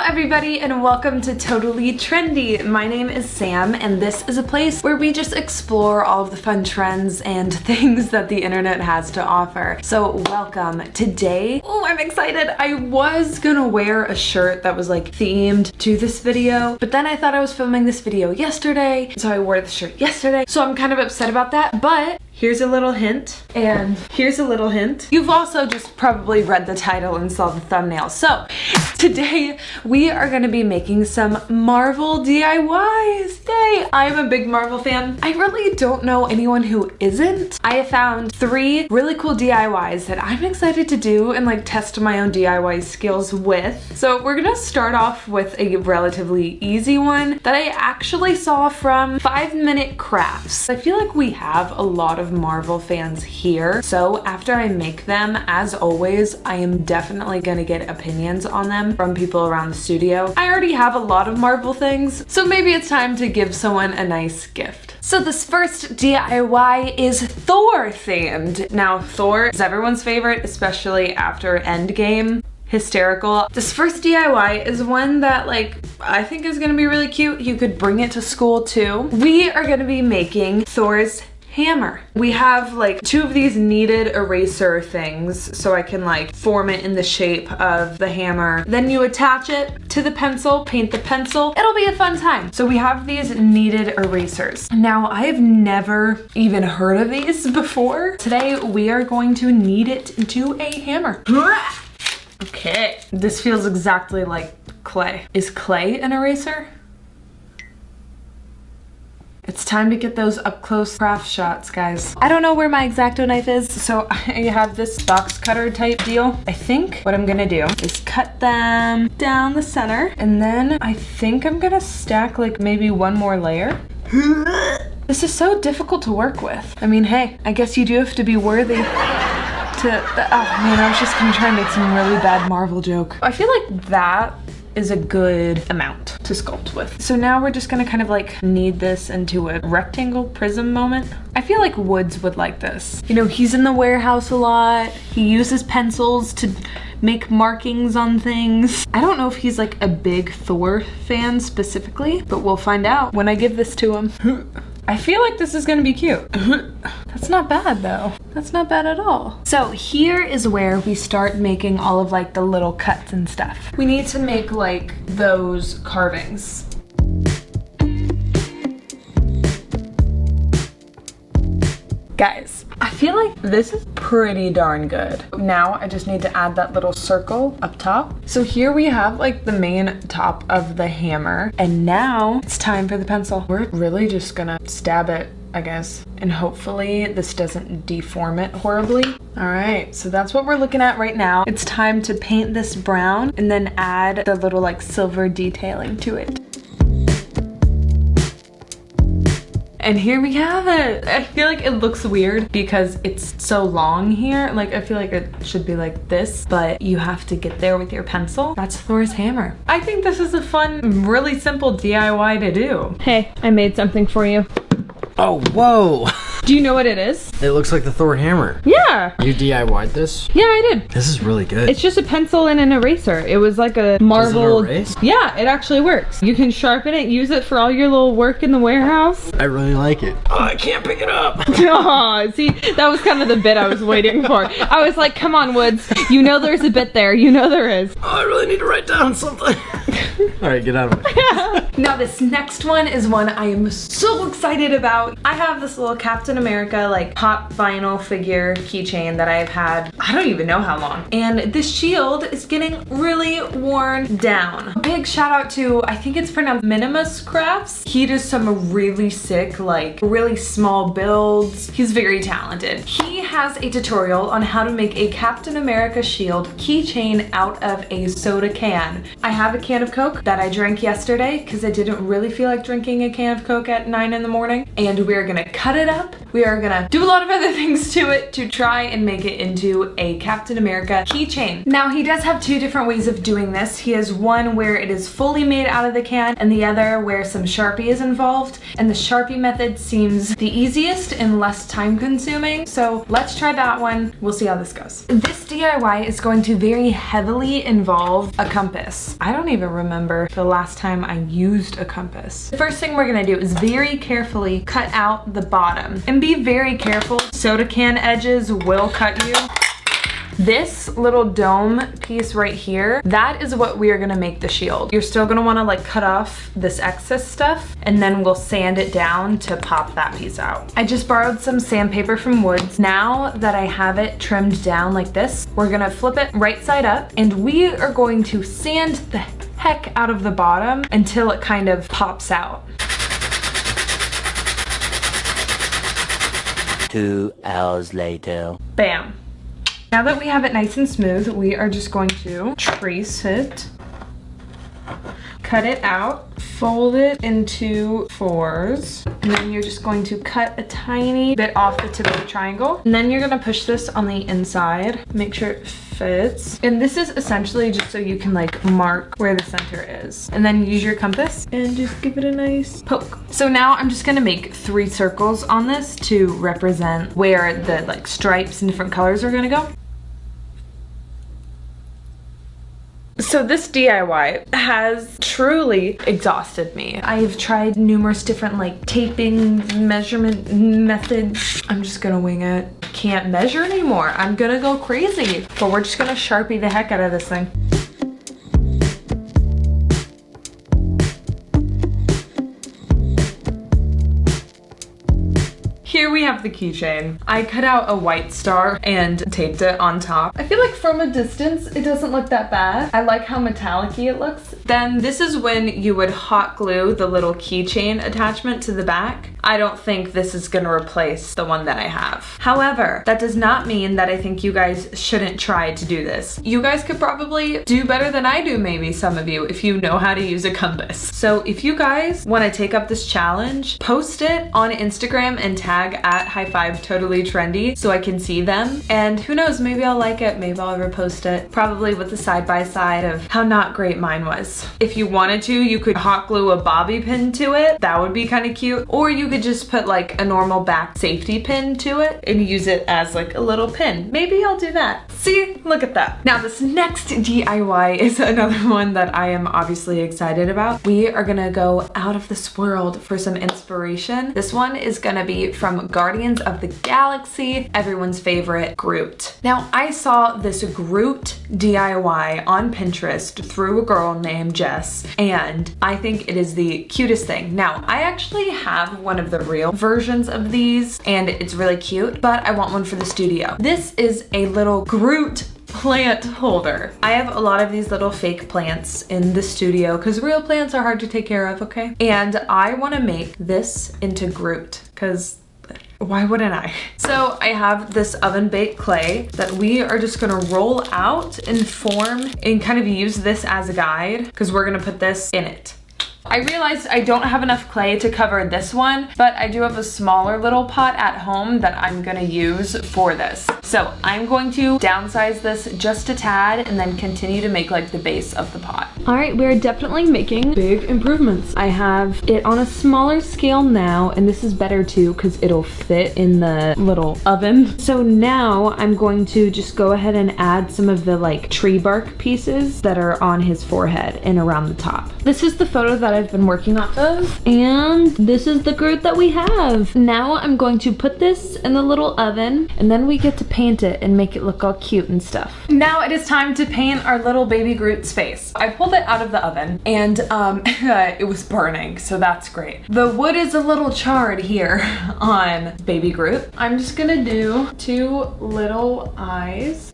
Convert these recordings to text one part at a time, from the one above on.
everybody and welcome to Totally Trendy. My name is Sam and this is a place where we just explore all of the fun trends and things that the internet has to offer. So welcome. Today, oh, I'm excited. I was gonna wear a shirt that was like themed to this video, but then I thought I was filming this video yesterday, so I wore the shirt yesterday. So I'm kind of upset about that, but here's a little hint, and here's a little hint. You've also just probably read the title and saw the thumbnail. So today we are gonna be making some Marvel DIYs. Yay! I'm a big Marvel fan. I really don't know anyone who isn't. I have found 3 really cool DIYs that I'm excited to do and like test my own DIY skills with. So we're gonna start off with a relatively easy one that I actually saw from 5 Minute Crafts. I feel like we have a lot of Marvel fans here, so after I make them, as always, I am definitely gonna get opinions on them from people around the studio. I already have a lot of Marvel things, so maybe it's time to give someone a nice gift. So this first DIY is Thor themed. Now Thor is everyone's favorite, especially after Endgame. Hysterical. This first DIY is one that like I think is gonna be really cute. You could bring it to school too. We are gonna be making Thor's hammer. We have like 2 of these kneaded eraser things so I can like form it in the shape of the hammer. Then you attach it to the pencil, paint the pencil. It'll be a fun time. So we have these kneaded erasers. Now I've never even heard of these before. Today we are going to knead it into a hammer. Okay, this feels exactly like clay. Is clay an eraser? It's time to get those up close craft shots, guys. I don't know where my X-Acto knife is, so I have this box cutter type deal. I think what I'm gonna do is cut them down the center, and then I think I'm gonna stack like maybe 1 more layer. This is so difficult to work with. I mean, hey, I guess you do have to be worthy to, oh man, I was just gonna try and make some really bad Marvel joke. I feel like that is a good amount to sculpt with. So now we're just gonna kind of like knead this into a rectangle prism moment. I feel like Woods would like this. You know, he's in the warehouse a lot. He uses pencils to make markings on things. I don't know if he's like a big Thor fan specifically, but we'll find out when I give this to him. I feel like this is gonna be cute. That's not bad though. That's not bad at all. So here is where we start making all of like the little cuts and stuff. We need to make like those carvings. Guys, I feel like this is pretty darn good. Now I just need to add that little circle up top. So here we have like the main top of the hammer, and now it's time for the pencil. We're really just gonna stab it, I guess, and hopefully this doesn't deform it horribly. All right, so that's what we're looking at right now. It's time to paint this brown and then add the little like silver detailing to it. And here we have it. I feel like it looks weird because it's so long here. Like I feel like it should be like this, but you have to get there with your pencil. That's Thor's hammer. I think this is a fun, really simple DIY to do. Hey, I made something for you. Oh, whoa. Do you know what it is? It looks like the Thor hammer. Yeah. You DIY'd this? Yeah, I did. This is really good. It's just a pencil and an eraser. It was like a Marvel. Does it erase? Yeah, it actually works. You can sharpen it, use it for all your little work in the warehouse. I really like it. Oh, I can't pick it up. Oh, see, that was kind of the bit I was waiting for. I was like, come on, Woods. You know there's a bit there. You know there is. Oh, I really need to write down something. All right, get out of it. Now this next one is one I am so excited about. I have this little Captain America like pop vinyl figure keychain that I've had, I don't even know how long. And this shield is getting really worn down. A big shout out to, I think it's pronounced Minimus Crafts. He does some really sick, like really small builds. He's very talented. He has a tutorial on how to make a Captain America shield keychain out of a soda can. I have a can of Coke that I drank yesterday because I didn't really feel like drinking a can of Coke at 9 in the morning. And we're gonna cut it up we are gonna do a lot of other things to it to try and make it into a Captain America keychain. Now he does have two different ways of doing this. He has one where it is fully made out of the can and the other where some Sharpie is involved, and the Sharpie method seems the easiest and less time consuming. So let's try that one. We'll see how this goes. This DIY is going to very heavily involve a compass. I don't even remember the last time I used a compass. The first thing we're gonna do is very carefully cut out the bottom, and be very careful. Soda can edges will cut you. This little dome piece right here, that is what we are gonna make the shield. You're still gonna wanna like cut off this excess stuff, and then we'll sand it down to pop that piece out. I just borrowed some sandpaper from Woods. Now that I have it trimmed down like this, we're gonna flip it right side up, and we are going to sand the heck out of the bottom until it kind of pops out. 2 hours later. Bam. Now that we have it nice and smooth, we are just going to trace it, cut it out, fold it into 4s, and then you're just going to cut a tiny bit off the tip of the triangle. And then you're gonna push this on the inside, make sure it fits. And this is essentially just so you can like mark where the center is. And then use your compass and just give it a nice poke. So now I'm just gonna make 3 circles on this to represent where the like stripes and different colors are gonna go. So this DIY has truly exhausted me. I've tried numerous different like taping measurement methods. I'm just gonna wing it. Can't measure anymore. I'm gonna go crazy. But we're just gonna Sharpie the heck out of this thing. Here we have the keychain. I cut out a white star and taped it on top. I feel like from a distance, it doesn't look that bad. I like how metallic-y it looks. Then this is when you would hot glue the little keychain attachment to the back. I don't think this is gonna replace the one that I have. However, that does not mean that I think you guys shouldn't try to do this. You guys could probably do better than I do, maybe some of you, if you know how to use a compass. So if you guys wanna take up this challenge, post it on Instagram and tag at Hi5 Totally Trendy so I can see them. And who knows, maybe I'll like it, maybe I'll repost it. Probably with the side-by-side of how not great mine was. If you wanted to, you could hot glue a bobby pin to it. That would be kind of cute. Or you could just put like a normal back safety pin to it and use it as like a little pin. Maybe I'll do that. See, look at that. Now this next DIY is another one that I am obviously excited about. We are gonna go out of this world for some inspiration. This one is gonna be from Guardians of the Galaxy, everyone's favorite Groot. Now I saw this Groot DIY on Pinterest through a girl named Jess, and I think it is the cutest thing. Now I actually have one of the real versions of these and it's really cute, but I want one for the studio. This is a little Groot plant holder. I have a lot of these little fake plants in the studio because real plants are hard to take care of, okay? And I want to make this into Groot because why wouldn't I? So I have this oven baked clay that we are just gonna roll out and form and kind of use this as a guide because we're gonna put this in it. I realized I don't have enough clay to cover this one, but I do have a smaller little pot at home that I'm gonna use for this. So I'm going to downsize this just a tad and then continue to make like the base of the pot. All right, we're definitely making big improvements. I have it on a smaller scale now, and this is better too because it'll fit in the little oven. So now I'm going to just go ahead and add some of the like tree bark pieces that are on his forehead and around the top. This is the photo that I've been working off of, and this is the Groot that we have. Now I'm going to put this in the little oven, and then we get to paint it and make it look all cute and stuff. Now it is time to paint our little baby Groot's face. I pulled it out of the oven and it was burning, so that's great. The wood is a little charred here on baby Groot. I'm just gonna do 2 little eyes.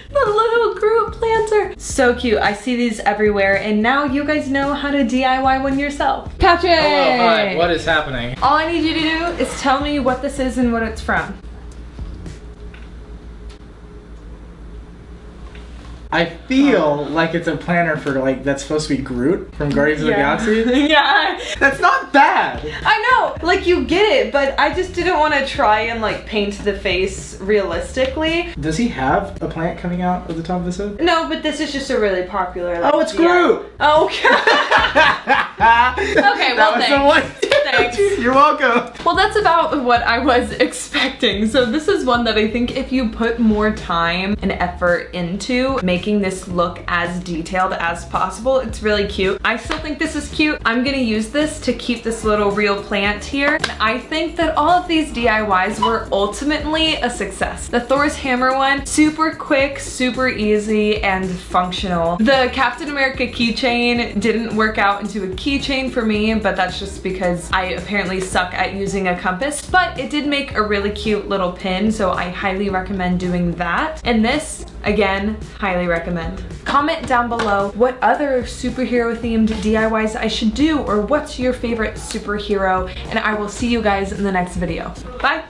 The little Groot planter. So cute. I see these everywhere, and now you guys know how to DIY one yourself. Patrick! Hello, hi. What is happening? All I need you to do is tell me what this is and what it's from. I feel like it's a planner for like, that's supposed to be Groot from Guardians of the Galaxy. Yeah. That's not bad. I know, like you get it, but I just didn't want to try and like paint the face realistically. Does he have a plant coming out of the top of his head? No, but this is just a really popular. Like, Oh, it's Groot. Oh, okay. Okay, well, thanks. Thanks. You're welcome. Well, that's about what I was expecting. So this is one that I think if you put more time and effort into making this look as detailed as possible, it's really cute. I still think this is cute. I'm gonna use this to keep this little real plant here. And I think that all of these DIYs were ultimately a success. The Thor's Hammer one, super quick, super easy, and functional. The Captain America keychain didn't work out into a keychain for me, but that's just because I apparently suck at using a compass, but it did make a really cute little pin, so I highly recommend doing that. And this, again, highly recommend. Comment down below what other superhero themed DIYs I should do, or what's your favorite superhero, and I will see you guys in the next video. Bye!